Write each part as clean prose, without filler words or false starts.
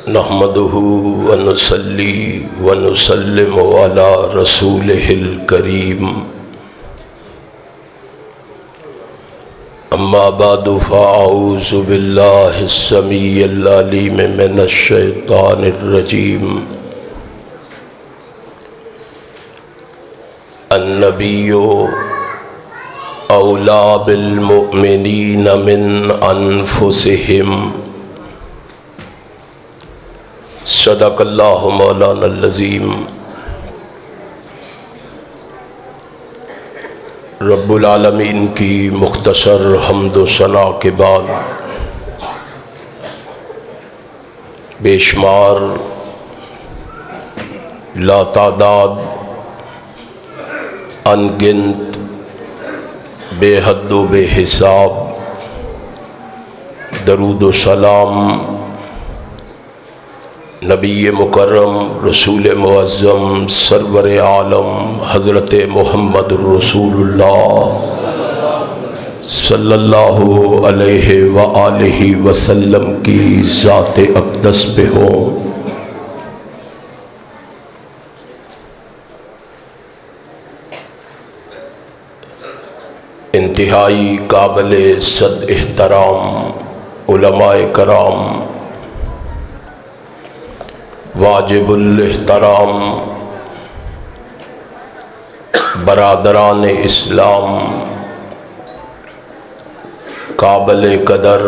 نحمده ونصلي ونسلم على رسوله الكريم اما بعد فاعوذ بالله السميع العليم من الشيطان الرجيم النبي أولى بالمؤمنين من أنفسهم صدق اللہ مولانا العظیم۔ رب العالمین کی مختصر حمد و ثنا کے بعد بے شمار لا تعداد ان گنت بے حد و بے حساب درود و سلام نبی مکرم رسول معظم سرور عالم حضرت محمد رسول اللہ صلی اللہ علیہ وآلہ وسلم کی ذات اقدس پہ ہو۔ انتہائی قابل صد احترام علماء کرام، واجب الاحترام برادران اسلام، قابل قدر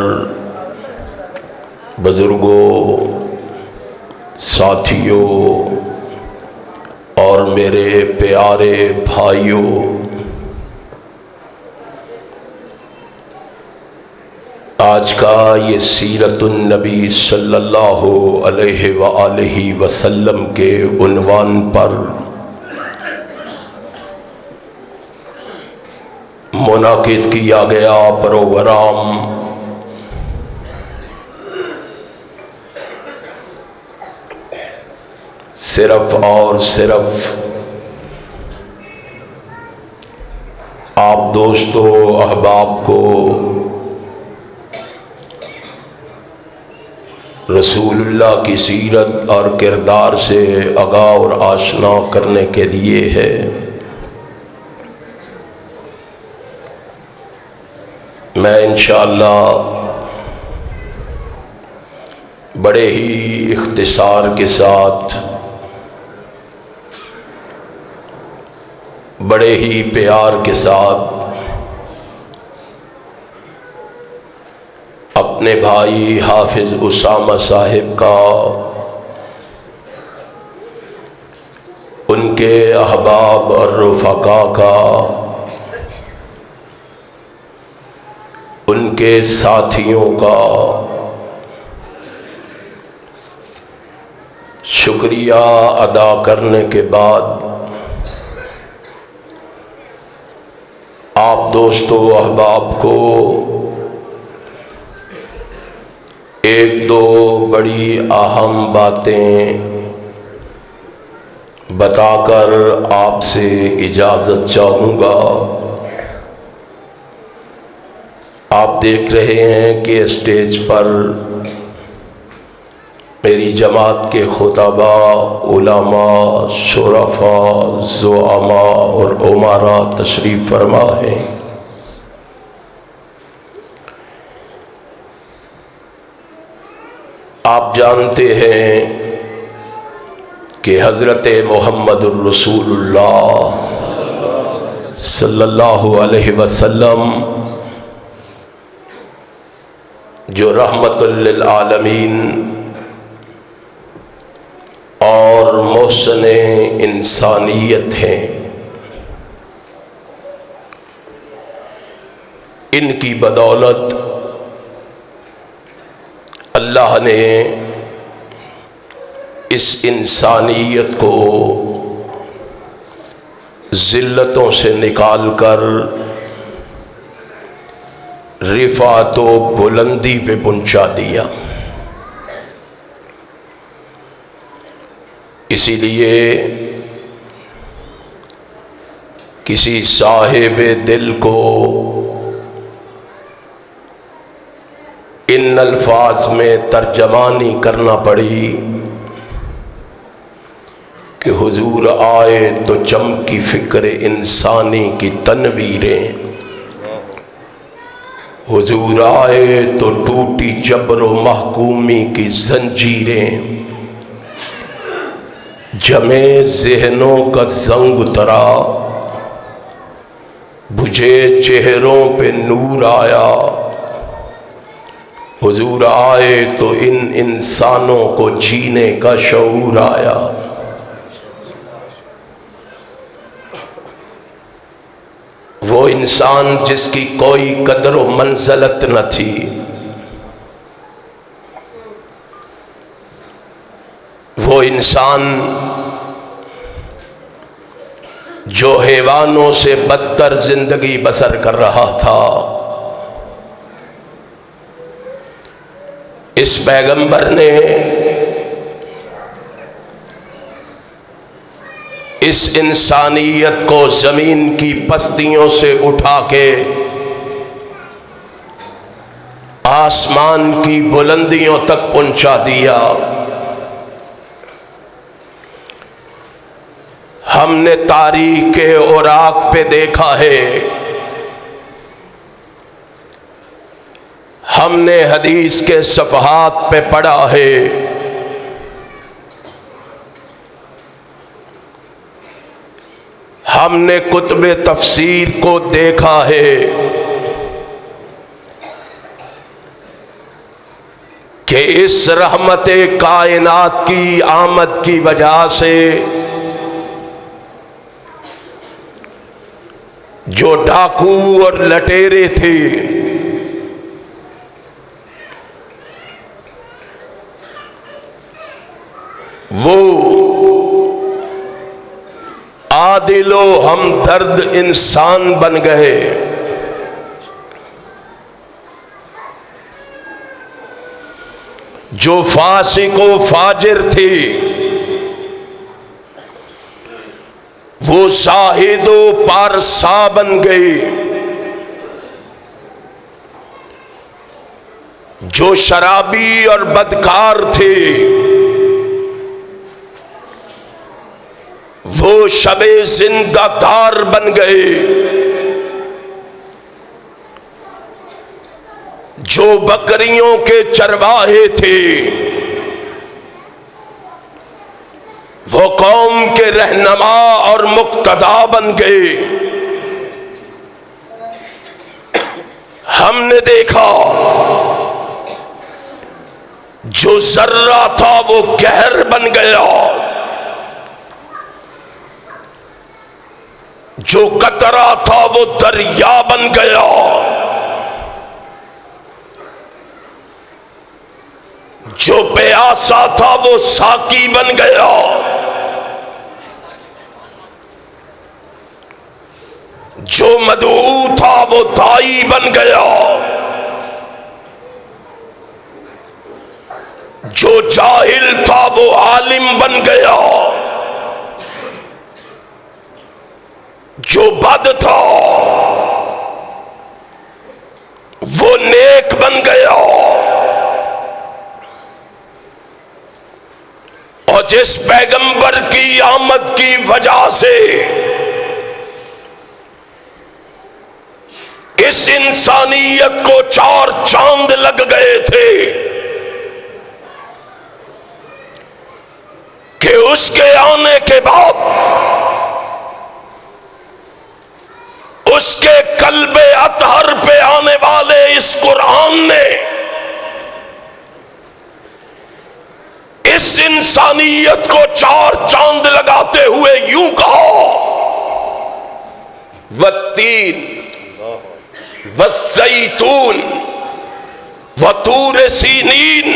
بزرگوں، ساتھیوں اور میرے پیارے بھائیوں، آج کا یہ سیرت النبی صلی اللہ علیہ وآلہ وسلم کے عنوان پر منعقد کیا گیا پروگرام صرف اور صرف آپ دوستوں احباب کو رسول اللہ کی سیرت اور کردار سے آگاہ اور آشنا کرنے کے لیے ہے۔ میں انشاءاللہ بڑے ہی اختصار کے ساتھ، بڑے ہی پیار کے ساتھ اپنے بھائی حافظ اسامہ صاحب کا، ان کے احباب اور رفقا کا، ان کے ساتھیوں کا شکریہ ادا کرنے کے بعد آپ دوستوں احباب کو ایک دو بڑی اہم باتیں بتا کر آپ سے اجازت چاہوں گا۔ آپ دیکھ رہے ہیں کہ اسٹیج پر میری جماعت کے خطباء، علماء، شرفاء، زعماء اور امراء تشریف فرما ہیں۔ آپ جانتے ہیں کہ حضرت محمد الرسول اللہ صلی اللہ علیہ وسلم جو رحمت للعالمین اور محسن انسانیت ہیں، ان کی بدولت اللہ نے اس انسانیت کو ذلتوں سے نکال کر رفعت و بلندی پہ پہنچا دیا۔ اسی لیے کسی صاحب دل کو ان ان الفاظ میں ترجمانی کرنا پڑی کہ حضور آئے تو چمکی فکر انسانی کی تنویریں، حضور آئے تو ٹوٹی جبر و محکومی کی زنجیریں، جمے ذہنوں کا زنگ اترا، بجھے چہروں پہ نور آیا، حضور آئے تو ان انسانوں کو جینے کا شعور آیا۔ وہ انسان جس کی کوئی قدر و منزلت نہ تھی، وہ انسان جو حیوانوں سے بدتر زندگی بسر کر رہا تھا، اس پیغمبر نے اس انسانیت کو زمین کی پستیوں سے اٹھا کے آسمان کی بلندیوں تک پہنچا دیا۔ ہم نے تاریخ کے اوراق پہ دیکھا ہے، ہم نے حدیث کے صفحات پہ پڑھا ہے، ہم نے کتب تفسیر کو دیکھا ہے کہ اس رحمت کائنات کی آمد کی وجہ سے جو ڈاکو اور لٹیرے تھے وہ عادل و ہمدرد انسان بن گئے۔ جو فاسق و فاجر تھے وہ زاہد و پارسا بن گئے۔ جو شرابی اور بدکار تھے وہ شب زندہ دار بن گئے۔ جو بکریوں کے چرواہے تھے وہ قوم کے رہنما اور مقتدا بن گئے۔ ہم نے دیکھا جو ذرہ تھا وہ قہر بن گیا، جو قطرہ تھا وہ دریا بن گیا، جو پیاسا تھا وہ ساقی بن گیا، جو مدعو تھا وہ دائی بن گیا، جو جاہل تھا وہ عالم بن گیا، جو بد تھا وہ نیک بن گیا، اور جس پیغمبر کی آمد کی وجہ سے اس انسانیت کو 4 چاند لگ گئے تھے کہ اس کے آنے کے بعد اس کے قلب اطہر پہ آنے والے اس قرآن نے اس انسانیت کو 4 چاند لگاتے ہوئے یوں کہا: والتین والزیتون وطور سینین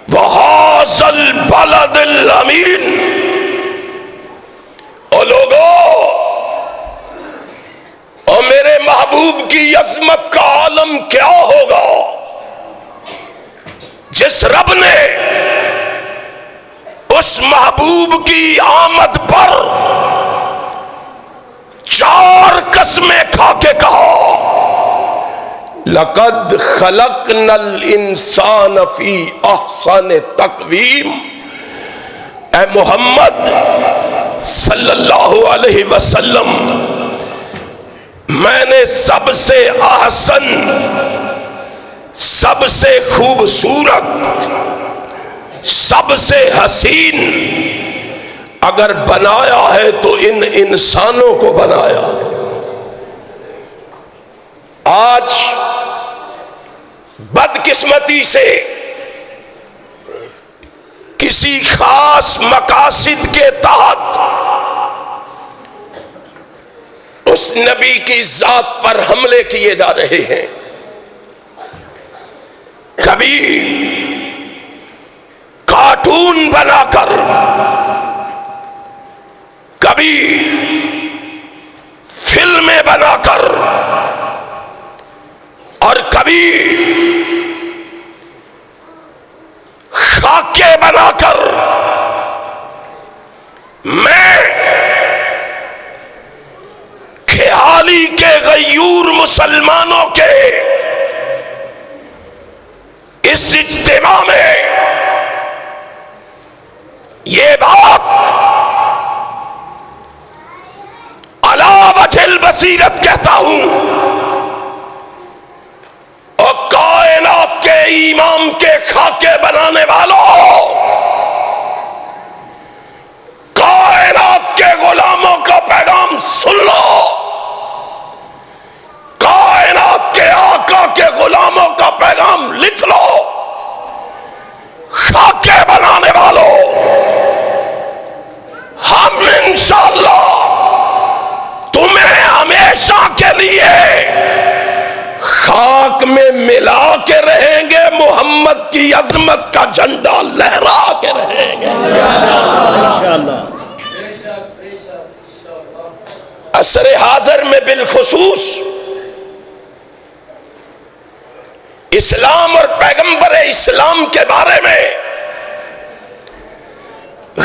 وہذا البلد الامین۔ او لوگو، اور میرے محبوب کی عظمت کا عالم کیا ہوگا جس رب نے اس محبوب کی آمد پر 4 قسمیں کھا کے کہا لقد خلقنا الانسان فی احسن تقویم، اے محمد صلی اللہ علیہ وسلم، میں نے سب سے احسن، سب سے خوبصورت، سب سے حسین اگر بنایا ہے تو ان انسانوں کو بنایا۔ آج بدقسمتی سے کسی خاص مقاصد کے تحت اس نبی کی ذات پر حملے کیے جا رہے ہیں۔ کبھی کارٹون بنا کر، کبھی فلمیں بنا کر، اور کبھی خاکے بنا کر میں خیالی کے غیور مسلمانوں کے اس اجتماع میں یہ بات علی وجہ البصیرت کہتا ہوں، اور کائنات کے امام کے خاکے بنانے والوں، کائنات کے غلاموں کا پیغام سن لو، کائنات کے آقا کے غلاموں کا پیغام لکھ لو۔ خاکے بنانے والوں، ہم انشاءاللہ تمہیں ہمیشہ کے لیے خاک میں ملا کے رہیں گے، محمد کی عظمت کا جھنڈا لہرا کے رہیں گے انشاءاللہ۔ عصر حاضر میں بالخصوص اسلام اور پیغمبر اسلام کے بارے میں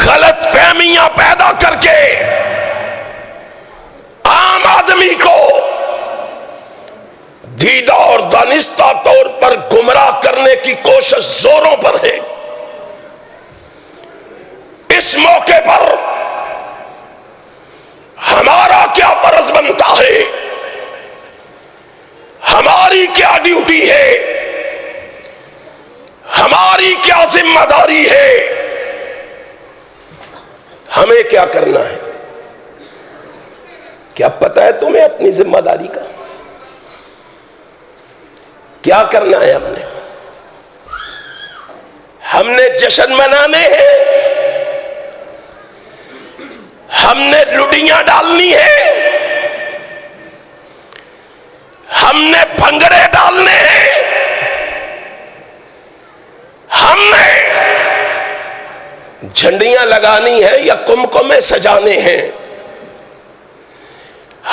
غلط فہمیاں پیدا کر کے عام آدمی کو دیدہ اور دانستہ طور پر گمراہ کرنے کی کوشش زوروں پر ہے۔ اس موقع پر ہمارا کیا فرض بنتا ہے، ہماری کیا ڈیوٹی ہے، ہماری کیا ذمہ داری ہے، ہمیں کیا کرنا ہے؟ کیا پتہ ہے تمہیں اپنی ذمہ داری کا؟ کیا کرنا ہے ہم نے جشن منانے ہیں، ہم نے لڈیاں ڈالنی ہیں، ہم نے بھنگڑے ڈالنے ہیں، ہم نے جھنڈیاں لگانی ہیں یا کمکمے سجانے ہیں،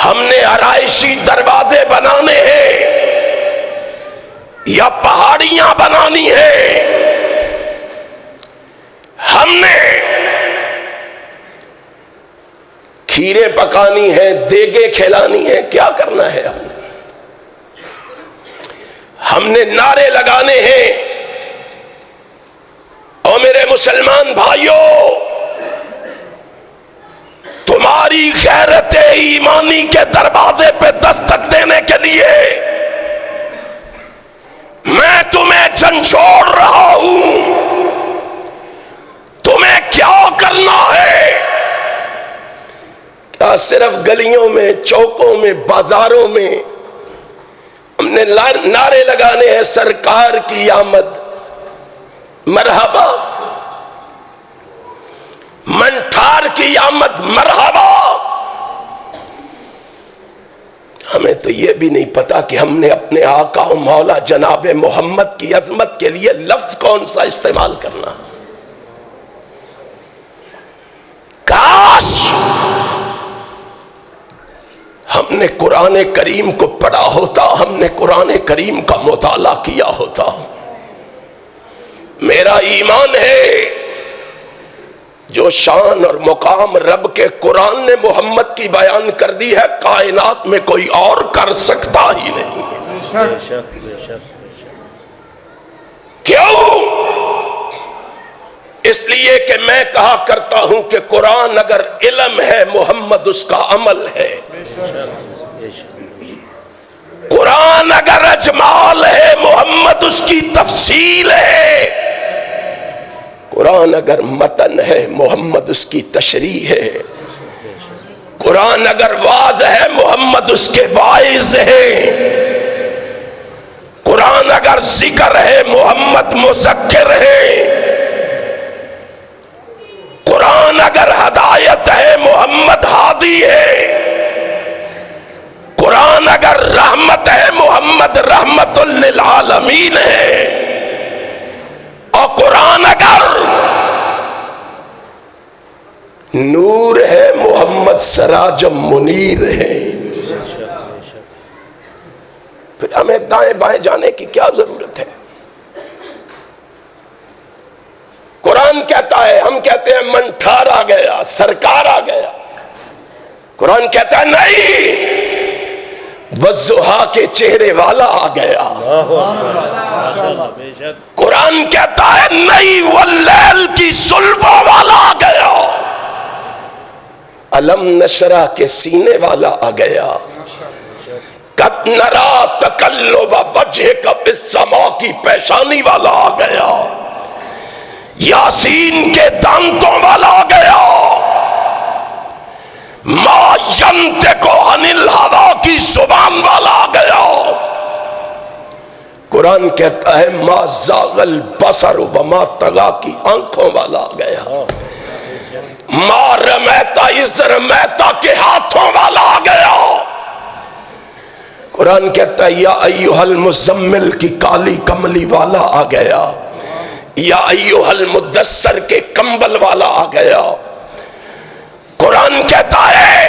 ہم نے آرائشی دروازے بنانے ہیں یا پہاڑیاں بنانی ہیں، ہم نے کھیرے پکانی ہیں، دیگیں کھلانی ہیں، کیا کرنا ہے ہم نے نعرے لگانے ہیں۔ اور میرے مسلمان بھائیوں، تمہاری غیرت ایمانی کے دروازے پہ دستک دینے کے لیے میں تمہیں جھنجھوڑ رہا ہوں۔ تمہیں کیا کرنا ہے؟ کیا صرف گلیوں میں، چوکوں میں، بازاروں میں ہم نے نعرے لگانے ہیں سرکار کی آمد مرحبا، منٹھار کی آمد مرحبا؟ ہمیں تو یہ بھی نہیں پتا کہ ہم نے اپنے آقا و مولا جناب محمد کی عظمت کے لیے لفظ کون سا استعمال کرنا۔ کاش ہم نے قرآن کریم کو پڑھا ہوتا، ہم نے قرآن کریم کا مطالعہ کیا ہوتا۔ میرا ایمان ہے جو شان اور مقام رب کے قرآن نے محمد کی بیان کر دی ہے، کائنات میں کوئی اور کر سکتا ہی نہیں۔ کیوں؟ اس لیے کہ میں کہا کرتا ہوں کہ قرآن اگر علم ہے محمد اس کا عمل ہے، قرآن اگر اجمال ہے محمد اس کی تفصیل ہے، قرآن اگر متن ہے محمد اس کی تشریح ہے، قرآن اگر واعظ ہے محمد اس کے واعظ ہے، قرآن اگر ذکر ہے محمد مذکر ہے، قرآن اگر ہدایت ہے محمد ہادی ہے، قرآن اگر رحمت ہے محمد رحمت للعالمین ہے، اور قرآن اگر نور ہے محمد سراجم منیر ہے۔ پھر ہمیں دائیں بائیں جانے کی کیا ضرورت ہے؟ قرآن کہتا ہے، ہم کہتے ہیں منٹھار آ گیا، سرکار آ گیا، قرآن کہتا ہے نہیں، والضحیٰ کے چہرے والا آ گیا، قرآن کہتا ہے نہیں، واللیل کی سلفہ والا آ گیا، علم نشرہ کے سینے والا آ گیا، قد نرا تقلب وجہک فی السماء کی پیشانی والا آ گیا، یاسین کے دانتوں والا آ گیا، ما ینطق عن الہوا کی زبان والا آ گیا، قرآن کہتا ہے ما زاغ البصر وما طغی کی آنکھوں والا آ گیا، ما رمیتا اذ رمیتا کے ہاتھوں والا آ گیا، قرآن کہتا ہے یا ایہا المزمل کی کالی کملی والا آ گیا، یا ایہا المدثر کے کمبل والا آ گیا، قرآن کہتا ہے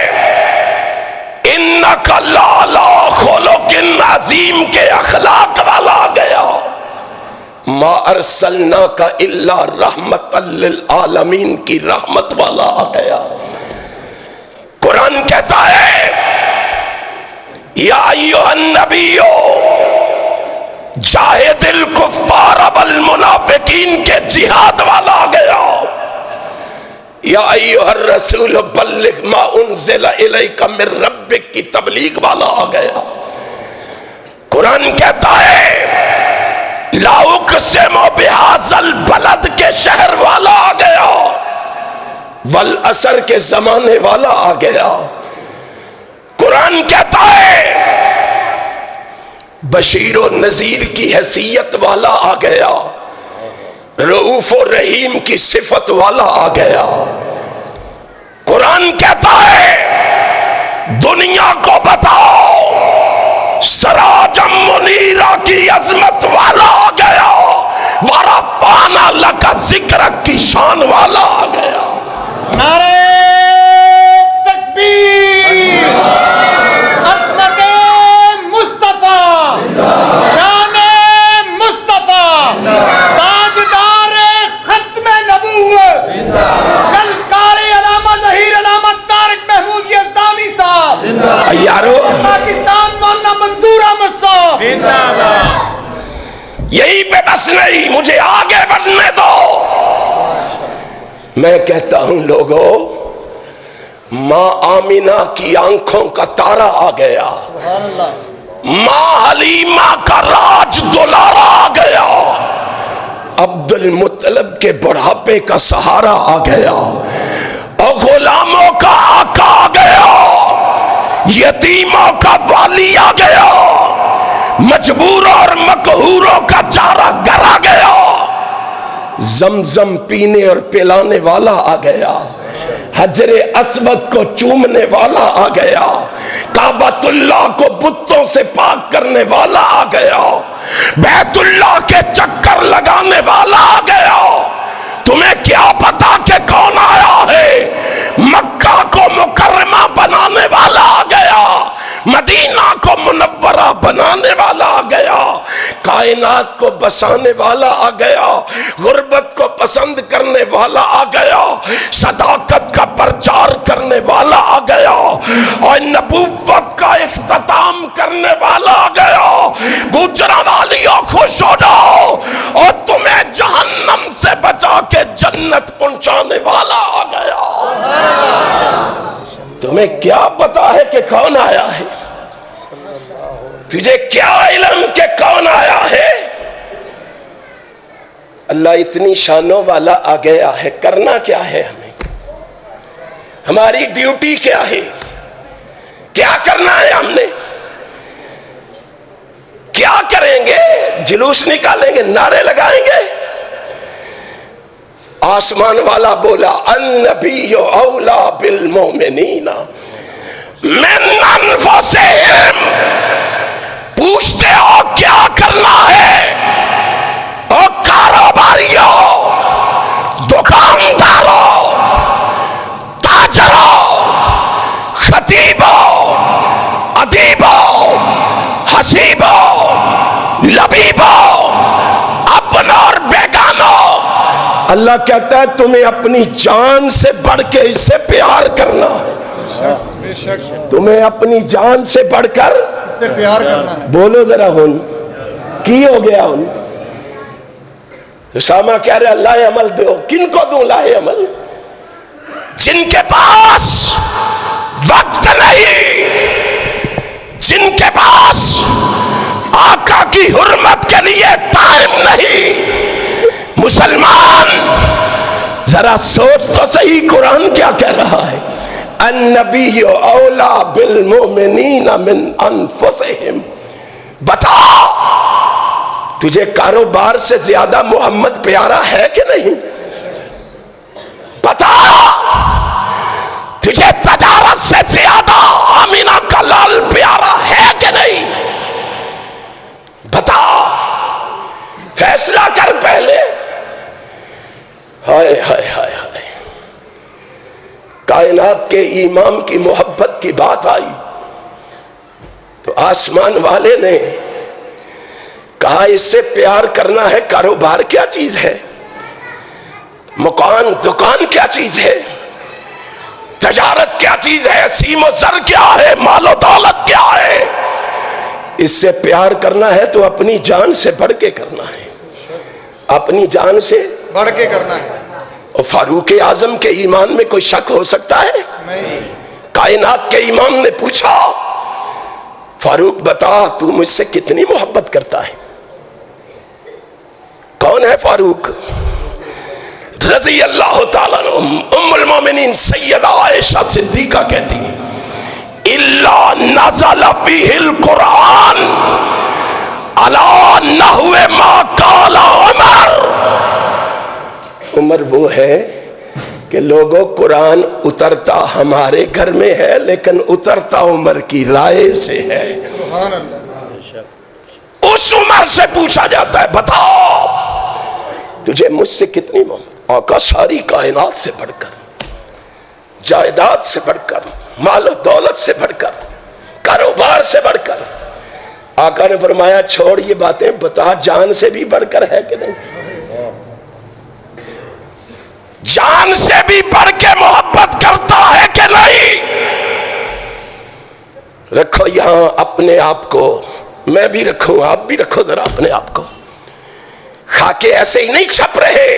انک لعلی خلق عظیم کے اخلاق والا آ گیا، ما ارسلناک الا رحمت للعالمین کی رحمت والا آ گیا، قرآن کہتا ہے یا ایھا النبی جاہد الکفار والمنافقین کے جہاد والا آ گیا، یا ایھا الرسول بلغ ما انزل الیک من ربک کی تبلیغ والا آ گیا، قرآن کہتا ہے لا اقسم بہذا البلد کے شہر والا آ گیا، والعصر کے زمانے والا آ گیا، قرآن کہتا ہے بشیر و نذیر کی حیثیت والا آ گیا، رؤوف و رحیم کی صفت والا آ گیا، قرآن کہتا ہے دنیا کو بتاؤ سراجم منیرہ کی عظمت والا آ گیا، ورفعنا لک ذکرک کی شان والا آ گیا۔ نعرہ تکبیر، عظمت مصطفیٰ، شان مصطفیٰ، تاجدار ختم نبوت، گلکار علامہ ظہیر علامہ طارق محمود یزدانی صاحب، یارو پاکستان مولانا منصور احمد صاحب، یہی پہ بس نہیں، مجھے آگے بڑھنے دو۔ میں کہتا ہوں لوگو، ماں آمینہ کی آنکھوں کا تارا آ گیا، ماں حلیمہ کا راج دلارا آ گیا، عبد المطلب کے بڑھاپے کا سہارا آ گیا، اور غلاموں کا آقا آ گیا، یتیموں کا والی آ گیا، مجبوروں اور مقہوروں کا چارہ گر آ گیا، زمزم پینے اور پلانے والا آ گیا، حجر اسود کو چومنے والا آ گیا، کعبۃ اللہ کو بتوں سے پاک کرنے والا آ گیا، بیت اللہ کے چکر لگانے والا آ گیا۔ تمہیں کیا پتا کہ کون آیا ہے؟ مکہ کو مکرمہ بنانے والا آ گیا، مدینہ کو منورہ بنانے والا آ گیا، کائنات کو بسانے والا آ گیا، غربت کو پسند کرنے والا آ گیا، صداقت کا پرچار پیار کرنے والا آ گیا اور نبوت کا اختتام کرنے والا آ گیا. گجرانوالیوں خوش ہو جاؤ اور تمہیں جہنم سے بچا کے جنت پہنچانے والا آ گیا. تمہیں کیا پتا ہے کہ کون آیا ہے؟ تجھے کیا علم کہ کون آیا ہے؟ اللہ اتنی شانوں والا آ گیا ہے. کرنا کیا ہے ہمیں؟ ہماری ڈیوٹی کیا ہے؟ کیا کرنا ہے ہم نے؟ کیا کریں گے؟ جلوس نکالیں گے؟ نعرے لگائیں گے؟ آسمان والا بولا النبی اولا بالمومنین من انفسہم. پوچھتے ہو کیا کرنا ہے؟ اور کاروباریوں، دکانداروں، تاجروں، خطیبوں، ادیبوں، حسیبوں، لبیبوں، اپن اور بیگانوں. اللہ کہتا ہے تمہیں اپنی جان سے بڑھ کے اس سے پیار کرنا ہے. تمہیں اپنی جان سے بڑھ کر اس سے پیار کرنا ہے. بولو ذرا ہن کی ہو گیا؟ ہن اسامہ کہہ رہے اللہ عمل دو. کن کو دوں لاہ عمل؟ جن کے پاس وقت نہیں، جن کے پاس آقا کی حرمت کے لیے ٹائم نہیں. مسلمان ذرا سوچ تو صحیح قرآن کیا کہہ رہا ہے؟ النبی اولا بالمؤمنین من انفسہم. بتا تجھے کاروبار سے زیادہ محمد پیارا ہے کہ نہیں؟ بتا تجھے تجارت سے زیادہ آمینہ کا لال پیارا ہے کہ نہیں؟ بتا، فیصلہ کر پہلے. ہائے ہائے ہائے ہائے. کائنات کے امام کی محبت کی بات آئی تو آسمان والے نے کہا اس سے پیار کرنا ہے. کاروبار کیا چیز ہے؟ مکان دکان کیا چیز ہے؟ تجارت کیا چیز ہے؟ سیم و زر کیا ہے؟ مال و دولت کیا ہے؟ اس سے پیار کرنا ہے تو اپنی جان سے بڑھ کے کرنا ہے. اپنی جان سے بڑھ کے کرنا ہے. اور فاروق اعظم کے ایمان میں کوئی شک ہو سکتا ہے؟ نہیں. کائنات کے امام نے پوچھا فاروق بتا تو مجھ سے کتنی محبت کرتا ہے؟ کون ہے فاروق؟ رضی اللہ تعالیٰ عنہ. ام المومنین سیدہ عائشہ صدیقہ کہتی ہیں الا نزل فیہ القرآن علی نحو ما قال عمر. عمر وہ ہے کہ لوگوں قرآن اترتا ہمارے گھر میں ہے لیکن اترتا عمر کی رائے سے ہے. اس عمر سے پوچھا جاتا ہے بتاؤ تجھے مجھ سے کتنی محبت؟ آقا ساری کائنات سے بڑھ کر، جائیداد سے بڑھ کر، مال و دولت سے بڑھ کر، کاروبار سے بڑھ کر. آقا نے فرمایا چھوڑ یہ باتیں، بتا جان سے بھی بڑھ کر ہے کہ نہیں؟ جان سے بھی بڑھ کے محبت کرتا ہے کہ نہیں؟ رکھو یہاں اپنے آپ کو، میں بھی رکھوں، آپ بھی رکھو ذرا اپنے آپ کو. خاکے ایسے ہی نہیں چھپ رہے.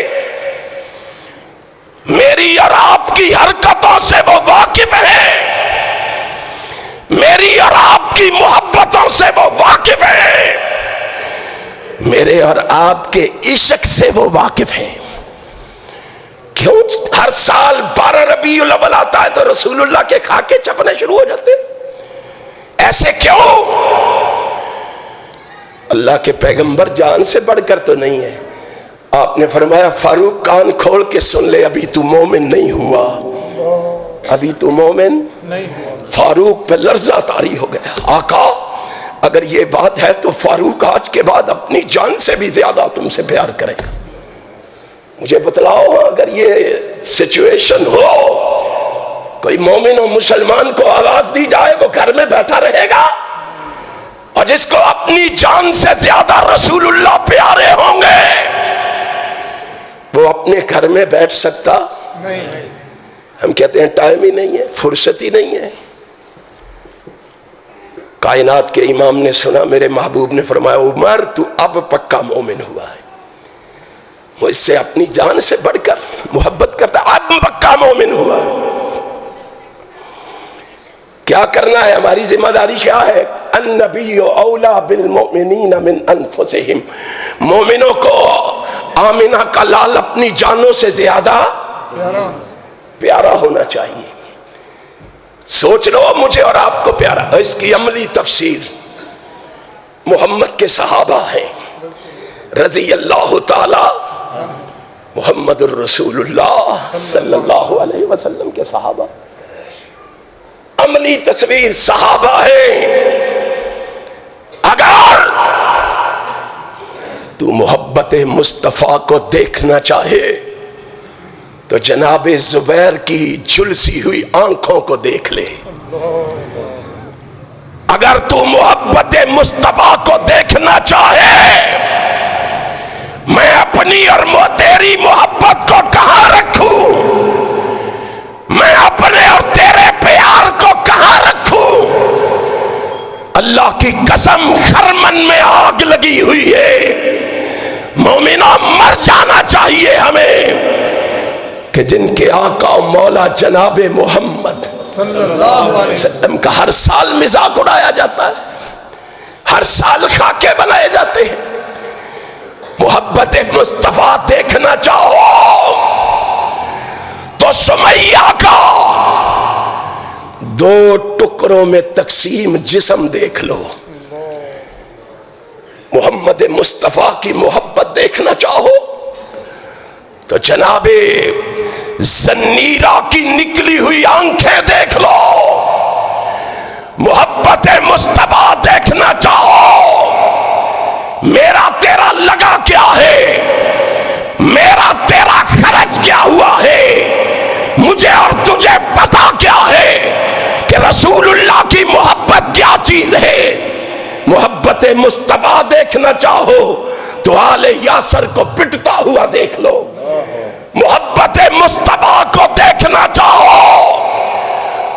میری اور آپ کی حرکتوں سے وہ واقف ہیں، میری اور آپ کی محبتوں سے وہ واقف ہیں، میرے اور آپ کے عشق سے وہ واقف ہیں. کیوں ہر سال 12 ربیع الاول آتا ہے تو رسول اللہ کے خاکے چھپنے شروع ہو جاتے ہیں؟ ایسے کیوں؟ اللہ کے پیغمبر جان سے بڑھ کر تو نہیں ہے. آپ نے فرمایا فاروق کان کھول کے سن لے، ابھی تو مومن نہیں ہوا، ابھی تو مومن نہیں ہوا. فاروق پہ لرزہ طاری ہو گیا. آقا اگر یہ بات ہے تو فاروق آج کے بعد اپنی جان سے بھی زیادہ تم سے پیار کرے گا. مجھے بتلاؤ اگر یہ سچویشن ہو، کوئی مومن و مسلمان کو آواز دی جائے وہ گھر میں بیٹھا رہے گا؟ اور جس کو اپنی جان سے زیادہ رسول اللہ پیارے ہوں گے وہ اپنے گھر میں بیٹھ سکتا نہیں. ہم کہتے ہیں ٹائم ہی نہیں ہے، فرصت ہی نہیں ہے۔ کائنات کے امام نے سنا، میرے محبوب نے فرمایا عمر تو اب پکا مومن ہوا ہے، مجھ سے اپنی جان سے بڑھ کر محبت کرتا، اب پکا مومن ہوا ہے۔ کیا کرنا ہے؟ ہماری ذمہ داری کیا ہے؟ النبی اولا بالمؤمنین من انفسہم، مومنوں کو آمنہ کا لال اپنی جانوں سے زیادہ پیارا ہونا چاہیے۔ سوچ لو مجھے اور آپ کو پیارا۔ اس کی عملی تفسیر محمد کے صحابہ ہیں رضی اللہ تعالی، محمد الرسول اللہ صلی اللہ علیہ وسلم کے صحابہ، عملی تصویر صحابہ ہیں۔ اگر تو محبت مصطفیٰ کو دیکھنا چاہے تو جناب زبیر کی جھلسی ہوئی آنکھوں کو دیکھ لے۔ اگر تو محبت مصطفیٰ کو دیکھنا چاہے، میں اپنی اور تیری محبت کو کہاں رکھوں؟ میں اپنے اور تیرے پیار کو کہاں رکھوں؟ اللہ کی قسم خرمن میں آگ لگی ہوئی ہے، مومنہ مر جانا چاہیے ہمیں کہ جن کے آقا و مولا جناب محمد صلی اللہ علیہ وسلم کا ہر سال مذاق اڑایا جاتا ہے، ہر سال خاکے بنائے جاتے ہیں۔ محبت مصطفیٰ دیکھنا چاہو تو سمیہ کا 2 ٹکڑوں میں تقسیم جسم دیکھ لو۔ محمد مصطفیٰ کی محبت دیکھنا چاہو تو جناب زنیرہ کی نکلی ہوئی آنکھیں دیکھ لو۔ محبت مصطفیٰ دیکھنا چاہو، میرا تیرا لگا کیا ہے، میرا تیرا خرچ کیا ہوا ہے، مجھے اور تجھے پتا کیا ہے کہ رسول اللہ کی محبت کیا چیز ہے۔ محبت مصطفیٰ دیکھنا چاہو تو آل یاسر کو پٹتا ہوا دیکھ لو۔ محبت مصطفیٰ کو دیکھنا چاہو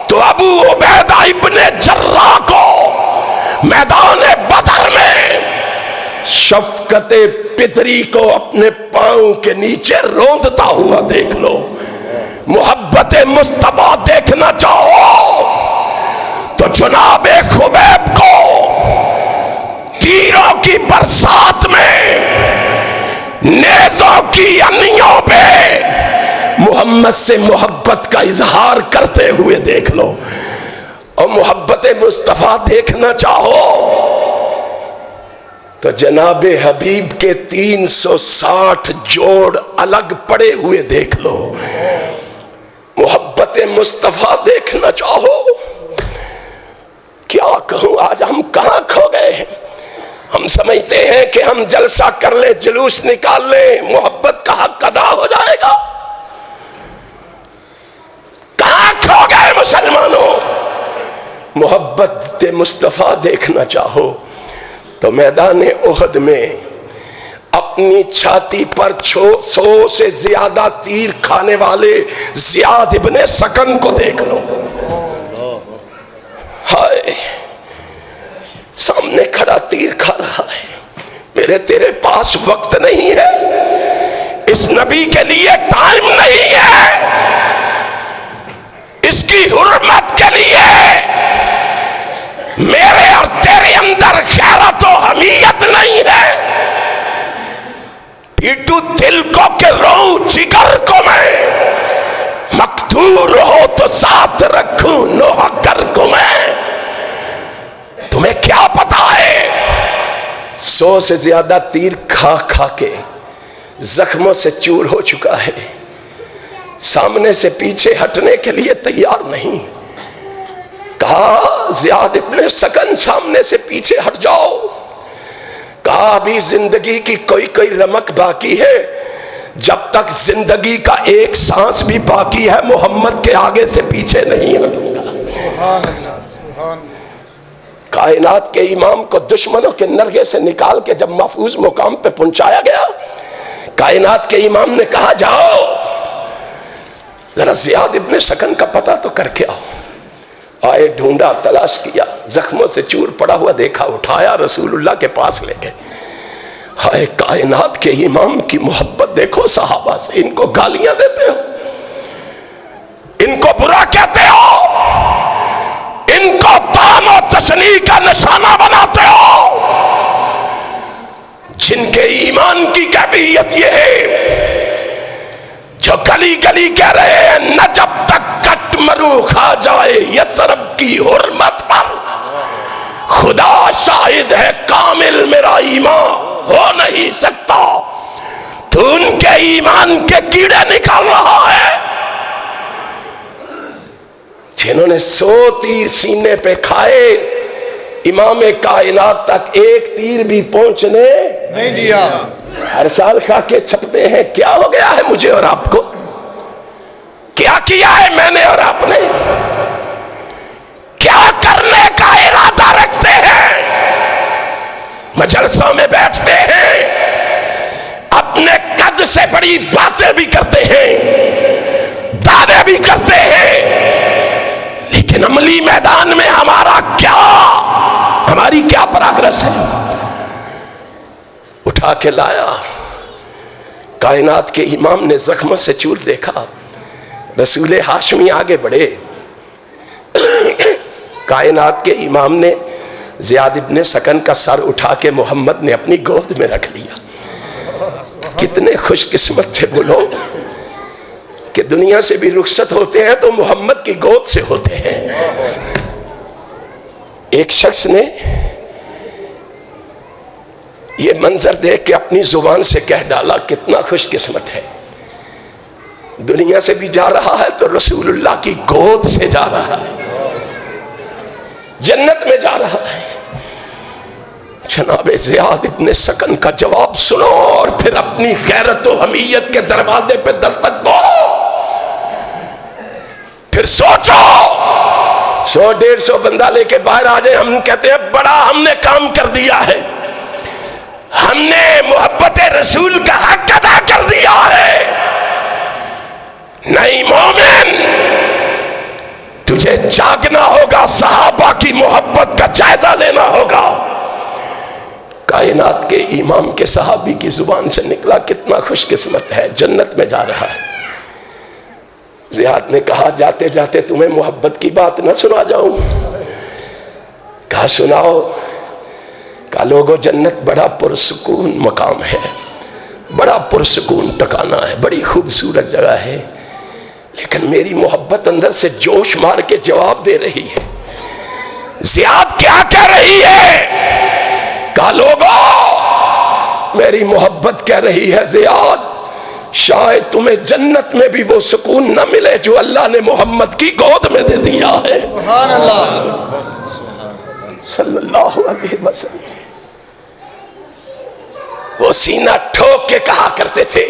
تو ابو عبیدہ ابن جراح کو میدان بدر میں شفقت پتری کو اپنے پاؤں کے نیچے روندتا ہوا دیکھ لو۔ محبت مصطفیٰ دیکھنا چاہو تو جناب خبیب کو تیروں کی برسات میں نیزوں کی انیوں پہ محمد سے محبت کا اظہار کرتے ہوئے دیکھ لو۔ اور محبت مصطفیٰ دیکھنا چاہو تو جناب حبیب کے 360 جوڑ الگ پڑے ہوئے دیکھ لو۔ محبت مصطفیٰ دیکھنا چاہو، کیا کہوں آج ہم کہاں کھو گئے ہیں؟ ہم سمجھتے ہیں کہ ہم جلسہ کر لیں، جلوس نکال لیں، محبت کا حق ادا ہو جائے گا۔ کہاں کھو گئے مسلمانوں؟ محبت مصطفیٰ دیکھنا چاہو تو میدان احد میں اپنی چھاتی پر 100 سے زیادہ تیر کھانے والے زیاد ابن سکن کو دیکھ لو۔ ہائے، سامنے کھڑا تیر کھا رہا ہے، میرے تیرے پاس وقت نہیں ہے، اس نبی کے لیے ٹائم نہیں ہے، اس کی حرمت کے لیے میرے اور تیرے اندر غیرت و حمیت نہیں ہے۔ پیٹو دل کو کہ رو جگر کو میں، مقتول ہو تو ساتھ رکھوں نوح کر کو میں۔ تمہیں کیا پتا ہے 100 سے زیادہ تیر کھا کھا کے زخموں سے چور ہو چکا ہے، سامنے سے پیچھے ہٹنے کے لیے تیار نہیں۔ کہا زیاد ابن سکن سامنے سے پیچھے ہٹ جاؤ، کہا ابھی زندگی کی کوئی رمق باقی ہے، جب تک زندگی کا ایک سانس بھی باقی ہے محمد کے آگے سے پیچھے نہیں ہٹوں گا۔ سبحان اللہ، سبحان اللہ۔ کائنات کے امام کو دشمنوں کے نرغے سے نکال کے جب محفوظ مقام پہ پہنچایا گیا، کائنات کے امام نے کہا جاؤ ذرا زیاد ابن سکن کا پتہ تو کر کے آؤ۔ آئے، ڈھونڈا، تلاش کیا، زخموں سے چور پڑا ہوا دیکھا، اٹھایا، رسول اللہ کے پاس لے گئے۔ ہائے کائنات کے امام کی محبت دیکھو صحابہ سے، ان کو گالیاں دیتے ہو، ان کو برا کہتے ہو، ان کو طعن و تشنیع کا نشانہ بناتے ہو، جن کے ایمان کی کیفیت یہ ہے جو گلی گلی کہہ رہے ہیں نہ جب تک کٹ مرو کھا جائے یثرب کی حرمت پر، خدا شاہد ہے کامل میرا ایمان ہو نہیں سکتا، تو ان کے ایمان کے کیڑے نکال رہا ہے جنہوں نے 100 تیر سینے پہ کھائے، امام کائنات تک ایک تیر بھی پہنچنے نہیں دیا۔ ہر سال خاکے چھپتے ہیں، کیا ہو گیا ہے مجھے اور آپ کو؟ کیا کیا ہے میں نے اور آپ نے؟ کیا کرنے کا ارادہ رکھتے ہیں؟ مجلسوں میں بیٹھتے ہیں، اپنے قد سے بڑی باتیں بھی کرتے ہیں، دعوے بھی کرتے ہیں، لیکن عملی میدان میں ہماری کیا پراگرس ہے؟ اٹھا کے لایا، کائنات کے امام نے زخموں سے چور دیکھا، رسول ہاشمی آگے بڑھے، کائنات کے امام نے زیاد ابن سکن کا سر اٹھا کے محمد نے اپنی گود میں رکھ لیا۔ کتنے خوش قسمت تھے وہ لوگ کہ دنیا سے بھی رخصت ہوتے ہیں تو محمد کی گود سے ہوتے ہیں۔ ایک شخص نے یہ منظر دیکھ کے اپنی زبان سے کہہ ڈالا، کتنا خوش قسمت ہے، دنیا سے بھی جا رہا ہے تو رسول اللہ کی گود سے جا رہا ہے، جنت میں جا رہا ہے۔ جناب زیاد ابن سکن کا جواب سنو اور پھر اپنی غیرت و حمیت کے دروازے پہ دستک دو، پھر سوچو 100-150 بندہ لے کے باہر آ جائے، ہم کہتے ہیں بڑا ہم نے کام کر دیا ہے، ہم نے محبت رسول کا حق ادا کر دیا ہے۔ نہیں مومن، تجھے جاگنا ہوگا، صحابہ کی محبت کا جائزہ لینا ہوگا۔ کائنات کے امام کے صحابی کی زبان سے نکلا، کتنا خوش قسمت ہے، جنت میں جا رہا ہے۔ زیاد نے کہا جاتے جاتے تمہیں محبت کی بات نہ سنا جاؤں؟ کہا سناؤ۔ کہا لوگو جنت بڑا پرسکون مقام ہے، بڑا پرسکون ٹکانا ہے، بڑی خوبصورت جگہ ہے، لیکن میری محبت اندر سے جوش مار کے جواب دے رہی ہے۔ زیاد کیا کہہ رہی ہے؟ کہا لوگو میری محبت کہہ رہی ہے زیاد شاید تمہیں جنت میں بھی وہ سکون نہ ملے جو اللہ نے محمد کی گود میں دے دیا ہے۔ سبحان اللہ صلی اللہ علیہ وسلم۔ وہ سینہ ٹھوک کے کہا کرتے تھے،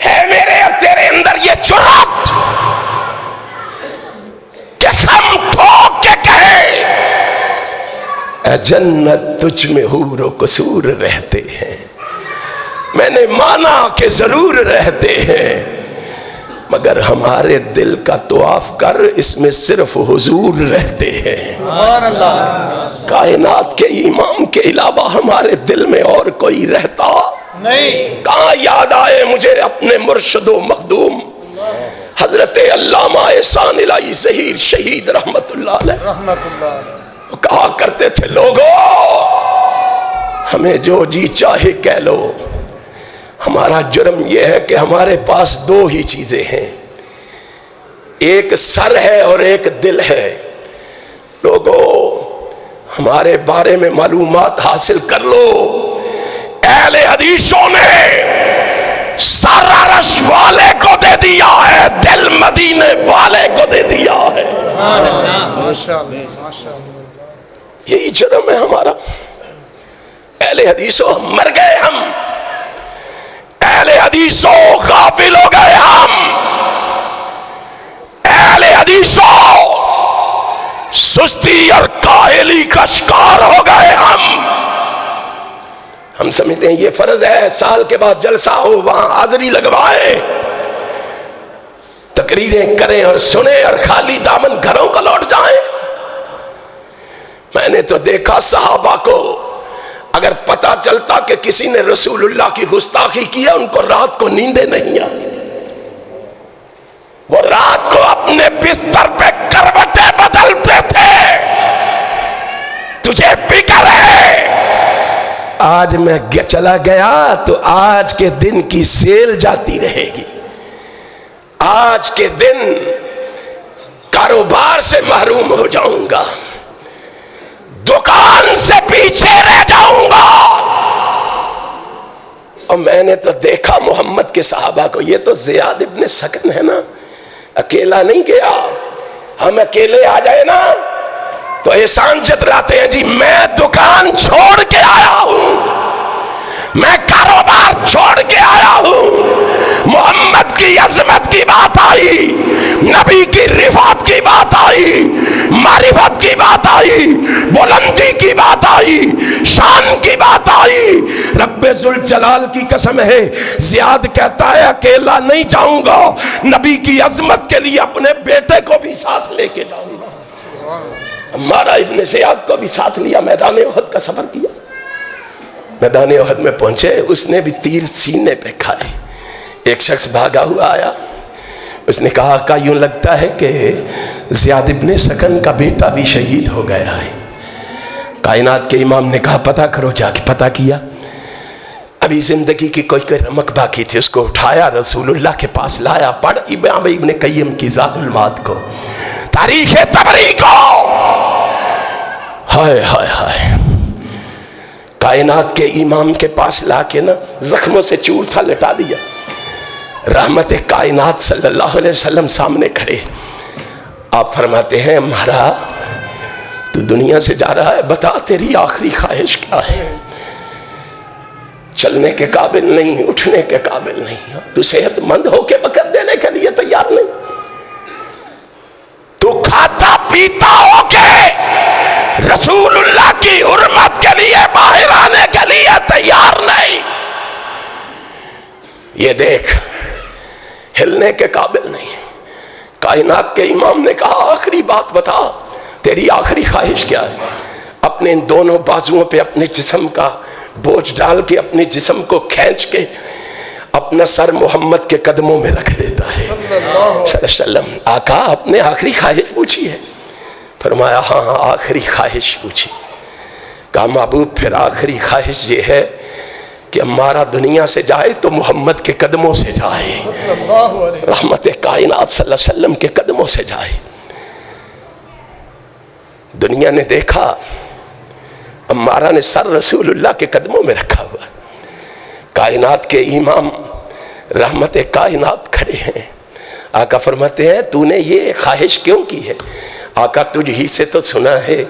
ہے میرے اور تیرے اندر یہ جرات کہ ہم ٹھوک کے کہیں اے جنت تجھ میں حور و قصور رہتے ہیں۔ میں نے مانا کہ ضرور رہتے ہیں، مگر ہمارے دل کا طواف کر، اس میں صرف حضور رہتے ہیں۔ سبحان اللہ۔ کائنات کے امام کے علاوہ ہمارے دل میں اور کوئی رہتا نہیں۔ کہاں یاد آئے مجھے اپنے مرشد و مخدوم حضرت علامہ احسان الہی ظہیر شہید رحمت اللہ علیہ، رحمت اللہ۔ وہ کہا کرتے تھے لوگو ہمیں جو جی چاہے کہہ لو، ہمارا جرم یہ ہے کہ ہمارے پاس دو ہی چیزیں ہیں، ایک سر ہے اور ایک دل ہے۔ لوگو ہمارے بارے میں معلومات حاصل کر لو، اہل حدیثوں نے سر عرش والے کو دے دیا ہے، دل مدینے والے کو دے دیا ہے۔ یہی جرم ہے ہمارا۔ اہل حدیثوں مر گئے، ہم اہل حدیثوں غافل ہو گئے، ہم اہل حدیثوں سستی اور کاہلی کا شکار ہو گئے۔ ہم سمجھتے ہیں یہ فرض ہے سال کے بعد جلسہ ہو وہاں حاضری لگوائے، تقریریں کریں اور سنیں اور خالی دامن گھروں کو لوٹ جائیں. میں نے تو دیکھا صحابہ کو اگر پتا چلتا کہ کسی نے رسول اللہ کی گستاخی کیا ان کو رات کو نیندیں نہیں آتی. وہ رات کو اپنے بستر پہ کروٹیں بدلتے تھے. تجھے فکر ہے آج میں چلا گیا تو آج کے دن کی سیل جاتی رہے گی, آج کے دن کاروبار سے محروم ہو جاؤں گا, دکان سے پیچھے رہ جاؤں گا. اور میں نے تو دیکھا محمد کے صحابہ کو, یہ تو زیاد ابن سکن ہے نا, اکیلا نہیں گیا. ہم اکیلے آ جائے نا تو احسان جتلاتے ہیں, جی میں دکان چھوڑ کے آیا ہوں, میں کاروبار چھوڑ کے آیا ہوں. محمد کی عظمت کی بات آئی, نبی کی رفعت کی بات آئی, معرفت کی بات آئی, بلندی کی بات آئی, شان کی بات آئی. رب ذوالجلال کی قسم ہے, زیاد کہتا ہے اکیلا نہیں جاؤں گا, نبی کی عظمت کے لیے اپنے بیٹے کو بھی ساتھ لے کے جاؤں گا. ہمارا ابن زیاد کو بھی ساتھ لیا, میدان احد کا سفر کیا. میدان احد میں پہنچے, اس نے بھی تیر سینے پہ کھائے. ایک شخص بھاگا ہوا آیا, اس نے کہا کہ یوں لگتا ہے کہ زیاد ابن سکن کا بیٹا بھی شہید ہو گیا ہے. کائنات کے امام نے کہا پتہ کرو. جا کے پتہ کیا, ابھی زندگی کی کوئی رمق باقی تھی, اس کو اٹھایا رسول اللہ کے پاس لایا. پڑھ امام ابن قیم کی زاد المعاد کو, تاریخ طبری کو. ہائے ہائے ہائے, کائنات کے امام کے پاس لا کے نا زخموں سے چور تھا لٹا دیا. رحمت کائنات صلی اللہ علیہ وسلم سامنے کھڑے. آپ فرماتے ہیں ہمارا تو دنیا سے جا رہا ہے, بتا تیری آخری خواہش کیا ہے؟ چلنے کے قابل نہیں, اٹھنے کے قابل نہیں, تو صحت مند ہو کے وقت دینے کے لیے تیار نہیں, تو کھاتا پیتا ہو کے رسول اللہ کی حرمت کے لیے باہر آنے کے لیے تیار نہیں. یہ دیکھ ہلنے کے قابل نہیں. کائنات کے امام نے کہا آخری بات بتا, تیری آخری خواہش کیا ہے؟ اپنے ان دونوں بازوؤں پہ اپنے جسم کا بوجھ ڈال کے اپنے جسم کو کھینچ کے اپنا سر محمد کے قدموں میں رکھ دیتا ہے صلی اللہ علیہ وسلم. آقا اپنے آخری خواہش پوچھی ہے؟ فرمایا ہاں آخری خواہش پوچھی. کہا محبوب پھر آخری خواہش یہ ہے کہ ہمارا دنیا سے جائے تو محمد کے قدموں سے جائے, رحمت کائنات صلی اللہ علیہ وسلم کے قدموں سے جائے. دنیا نے دیکھا ہمارا نے سر رسول اللہ کے قدموں میں رکھا ہوا. کائنات کے امام رحمت کائنات کھڑے ہیں. آقا فرماتے ہیں تو نے یہ خواہش کیوں کی ہے؟ آقا تجھ ہی سے تو سنا ہے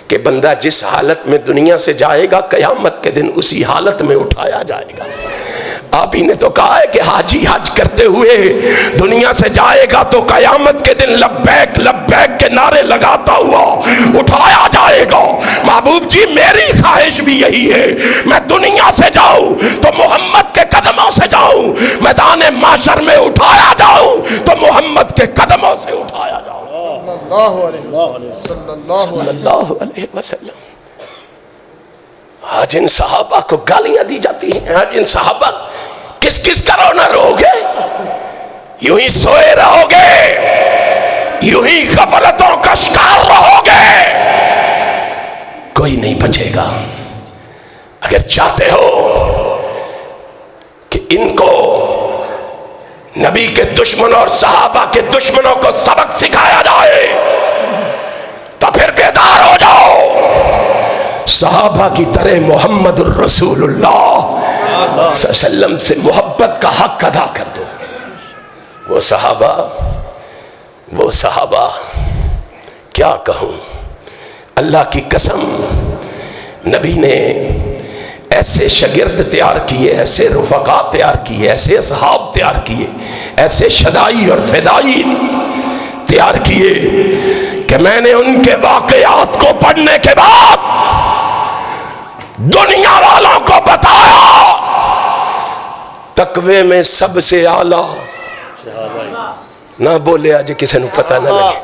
کہ بندہ جس حالت میں دنیا سے جائے گا قیامت کے دن اسی حالت میں اٹھایا جائے گا. آپ ہی نے تو کہا ہے کہ حاجی حج کرتے ہوئے دنیا سے جائے گا تو قیامت کے دن لبیک لبیک کے نعرے لگاتا ہوا اٹھایا جائے گا. محبوب جی میری خواہش بھی یہی ہے, میں دنیا سے جاؤں تو محمد کے قدموں سے جاؤں, میدان محشر میں اٹھایا جاؤں تو محمد کے قدموں سے اٹھایا جاؤں صلی اللہ علیہ وسلم. آج ان صحابہ کو گالیاں دی جاتی ہیں, آج ان صحابہ کس کس کا رونا رہو گے؟ یوں ہی سوئے رہو گے, یوں ہی غفلتوں کا شکار رہو گے, کوئی نہیں بچے گا. اگر چاہتے ہو کہ ان کو نبی کے دشمنوں اور صحابہ کے دشمنوں کو سبق سکھایا جائے تو پھر بیدار ہو جاؤ, صحابہ کی طرح محمد الرسول اللہ صلی اللہ علیہ وسلم سے محبت کا حق ادا کر دو. وہ صحابہ کیا کہوں, اللہ کی قسم نبی نے ایسے شاگرد تیار کیے, ایسے رفقا تیار کیے, ایسے اصحاب تیار کیے, ایسے شدائی اور فدائی تیار کیے کہ میں نے ان کے واقعات کو پڑھنے کے بعد دنیا والوں کو بتایا تقوی میں سب سے اعلیٰ نہ بولے آج کسی نو پتہ نہ لگے.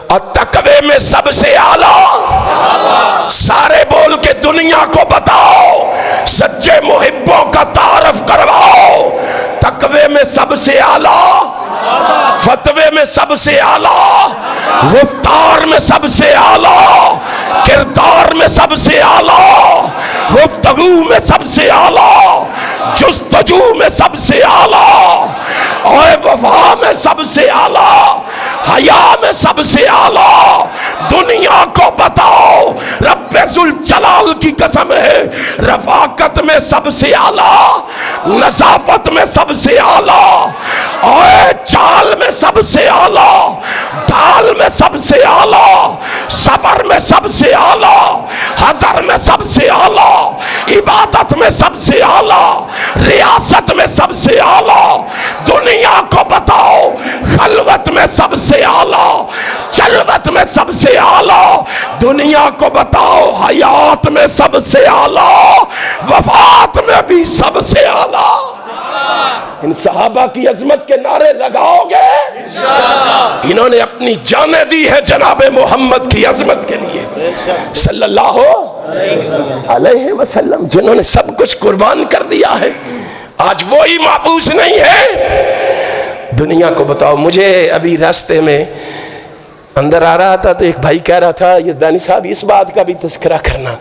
اور تقوی میں سب سے اعلیٰ, سارے بول کے دنیا کو بتاؤ, سچے محبوں کا تعارف کرواؤ. تقوی میں سب سے اعلیٰ, فتوے میں سب سے اعلیٰ, گفتار میں سب سے اعلیٰ, کردار میں سب سے اعلیٰ, گفتگو میں سب سے اعلیٰ, جستجو میں سب سے اعلیٰ, اور وفا میں سب سے اعلیٰ, حیا میں سب سے اعلیٰ. دنیا کو بتاؤ رب ذوالجلال کی قسم ہے, رفاقت میں سب سے اعلیٰ, نظافت میں سب سے اعلیٰ, اور چال میں سب سے اعلیٰ, ڈھال میں سب سے اعلیٰ, صبر میں سب سے اعلیٰ, حضر میں سب سے اعلیٰ, عبادت میں سب سے اعلیٰ, ریاست میں سب سے اعلیٰ. دنیا کو بتاؤ خلوت میں سب سے اعلیٰ, جلوت میں سب سے اعلیٰ. دنیا کو بتاؤ حیات میں سب سے اعلیٰ, وفات میں بھی سب سے اعلیٰ. ان صحابہ کی عظمت کے نعرے لگاؤ گے؟ انہوں نے اپنی جانیں دی ہے جناب محمد کی عظمت کے لیے صلی اللہ علیہ وسلم, جنہوں نے سب کچھ قربان کر دیا ہے. آج وہی محفوظ نہیں ہے. دنیا کو بتاؤ. مجھے ابھی راستے میں اندر آ رہا تھا تو ایک بھائی کہہ رہا تھا, یہ دانی صاحب اس بات کا بھی تذکرہ کرنا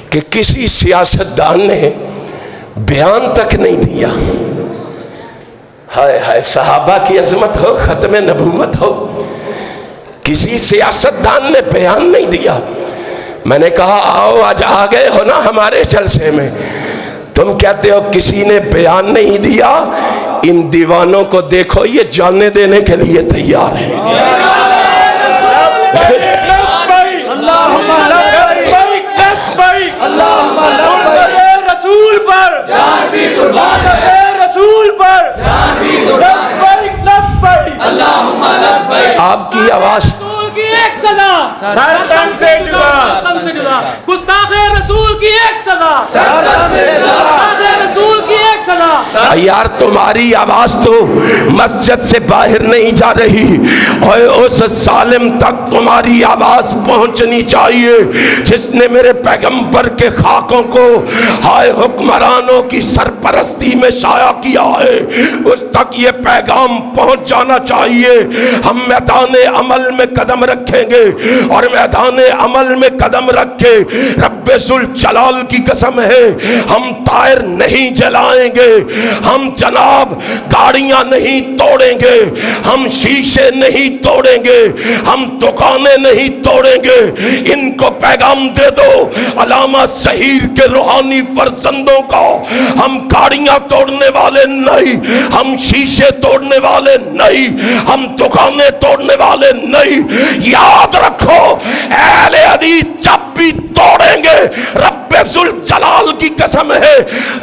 کہ کسی سیاستدان نے بیان تک نہیں دیا. ہائے ہائے, صحابہ کی عظمت ہو, ختم نبوت ہو, کسی سیاستدان نے بیان نہیں دیا. میں نے کہا آؤ آج آ گئے ہو نا ہمارے جلسے میں, تم کہتے ہو کسی نے بیان نہیں دیا. ان دیوانوں کو دیکھو, یہ جانے دینے کے لیے تیار ہیں. رسول پر رسول پر آپ کی آواز کی ایک صدا, تن سے جدا, گستاخ رسول کی ایک صدا, گستاخ رسول کی ایک صدا. یار تمہاری آواز تو مسجد سے باہر نہیں جا رہی, اور اس ظالم تک تمہاری آواز پہنچنی چاہیے جس نے میرے پیغمبر کے خاکوں کو ہائے حکمرانوں کی سرپرستی میں شائع کیا ہے. اس تک یہ پیغام پہنچ جانا چاہیے. ہم میدان عمل میں قدم رکھیں گے, اور میدان عمل میں قدم رکھ کے رب ذوالجلال کی قسم ہے ہم ٹائر نہیں جلائیں گے, ہم جناب گاڑیاں نہیں توڑیں گے, ہم شیشے نہیں توڑیں گے, ہم دکانیں نہیں توڑیں گے. ان کو پیغام دے دو علامہ ظہیر کے روحانی فرزندوں کا, ہم گاڑیاں توڑنے والے نہیں, ہم شیشے توڑنے والے نہیں, ہم دکانیں توڑنے والے نہیں. یاد رکھو اہل حدیث جب بھی توڑیں گے رب ذوالجلال کی قسم ہے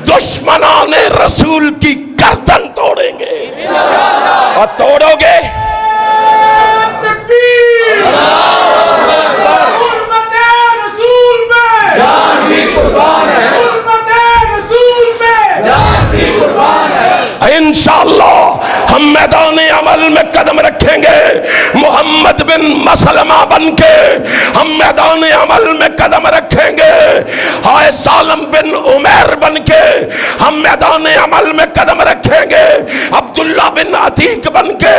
دشمنان رسول کی گردن توڑیں گے. اور توڑو گے تکبیر, حرمت رسول میں جان بھی قربان ہے, حرمت رسول میں جان بھی قربان ہے. انشاءاللہ ہم میدان عمل میں قدم رکھیں گے. محمد بن مسلمہ بن کے ہم میدان عمل میں قدم رکھیں گے. ہائے سالم بن عمیر بن کے ہم میدان عمل میں قدم رکھیں گے. عبداللہ بن عتیق بن کے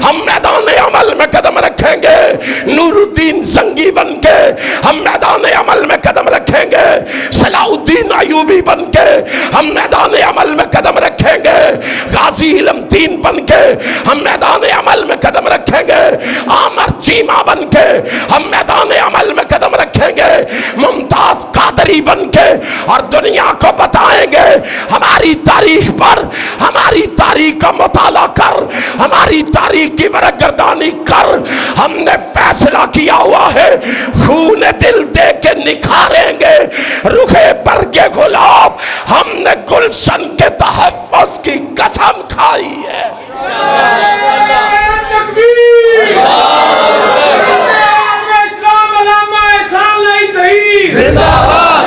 ہم میدان عمل میں قدم رکھیں گے. نور الدین زنگی بن کے ہم میدان عمل میں قدم رکھیں گے. صلاح الدین ایوبی بن کے ہم میدان عمل میں قدم رکھیں گے. غازی علم دین بن کے ہم میدان عمل میں قدم رکھیں گے. عامر چیمہ بن کے ہم میدان عمل میں قدم رکھیں گے. ممتاز قادری بن کے اور دنیا کو بتائیں گے ہماری تاریخ پر, ہماری تاریخ کا مطالعہ کر, ہماری تاریخ کی برگردانی کر. ہم نے فیصلہ کیا ہوا ہے خون دل دے کے نکھاریں گے رخے برگ گلاب. ہم نے گلشن کے تحفظ کی قسم کھائی ہے. زندہ باد.